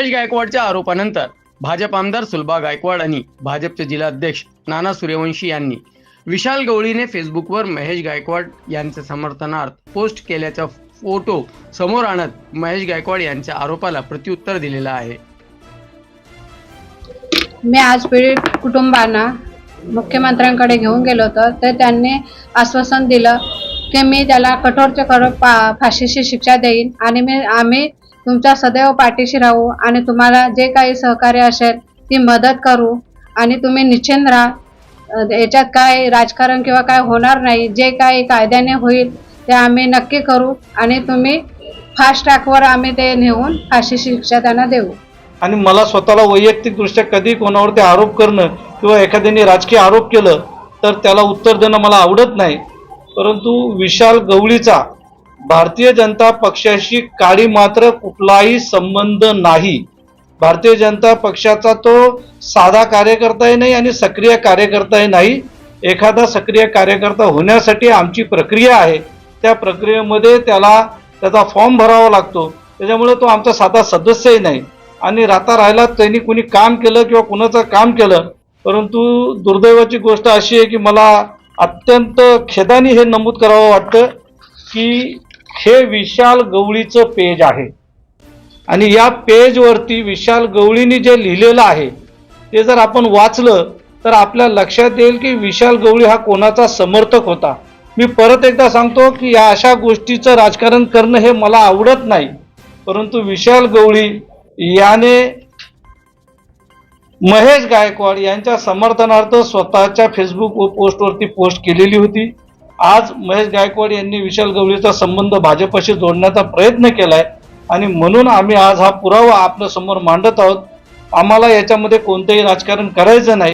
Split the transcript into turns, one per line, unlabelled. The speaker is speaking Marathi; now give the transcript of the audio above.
महेश गायकवाडच्या आरोपानंतर भाजप आमदार सुलभा गायकवाड आणि भाजपचे जिल्हाध्यक्ष नाना सूर्यवंशी यांनी विशाल गवळीने फेसबुकवर महेश गायकवाड यांच्या समर्थनार्थ पोस्ट केल्याचा फोटो समोर आणत महेश गायकवाड यांच्या आरोपाला प्रत्युत्तर दिलेलं आहे।
मी आज पीडित कुटुंबांना मुख्यमंत्र्यांकडे घेऊन गेलो होतो, तर त्यांनी आश्वासन दिलं की मी त्याला कठोरच्या कठोर फाशीची शिक्षा देईन आणि आम्ही तुमच्या सदैव पाठीशी राहू आणि तुम्हाला जे काही सहकार्य असेल ती मदत करू आणि तुम्ही निश्चिंत राहा। याच्यात काय राजकारण किंवा काय होणार नाही, जे काही कायद्याने होईल ते आम्ही नक्की करू आणि तुम्ही फास्ट ट्रॅकवर आम्ही ते नेऊन फाशीची शिक्षा त्यांना देऊ।
आणि मला स्वतःला वैयक्तिकदृष्ट्या कधी कोणावरती आरोप करणं किंवा एखाद्याने राजकीय आरोप केलं तर त्याला उत्तर देणं मला आवडत नाही, परंतु विशाल गवळीचा भारतीय जनता पक्षाशी काडी मात्र कुठलाही संबंध नाही। भारतीय जनता पक्षाचा तो साधा कार्यकर्ताही नाही आणि सक्रिय कार्यकर्ताही नाही। एखादा सक्रिय कार्यकर्ता होण्यासाठी आमची प्रक्रिया आहे, त्या प्रक्रियेमध्ये त्याला त्याचा फॉर्म भरावा लागतो, त्याच्यामुळे तो आमचा साधा सदस्यही नाही। आणि राहिला त्यांनी कुणी काम केलं किंवा कुणाचं काम केलं, परंतु दुर्दैवाची गोष्ट अशी आहे की मला अत्यंत खेदाने हे नमूद करावं वाटतं की हे विशाल गवळीचं पेज आहे आणि या पेजवरती विशाल गवळीने जे लिहिलेलं आहे ते जर आपण वाचलं तर आपल्या लक्षात येईल की विशाल गवळी हा कोणाचा समर्थक होता। मी परत एकदा सांगतो की या अशा गोष्टीचं राजकारण करणं हे मला आवडत नाही, परंतु विशाल गवळी याने महेश गायकवाड यांच्या समर्थनार्थ स्वतःच्या फेसबुक पोस्टवरती पोस्ट केलेली होती। आज महेश गायकवाड यांनी विशाल गवळीचा संबंध भाजपशी जोडण्याचा प्रयत्न केलाय आणि म्हणून आम्ही आज हा पुरावा आपल्या समोर मांडत आहोत। आम्हाला याच्यामध्ये कोणतेही राजकारण करायचं नाही।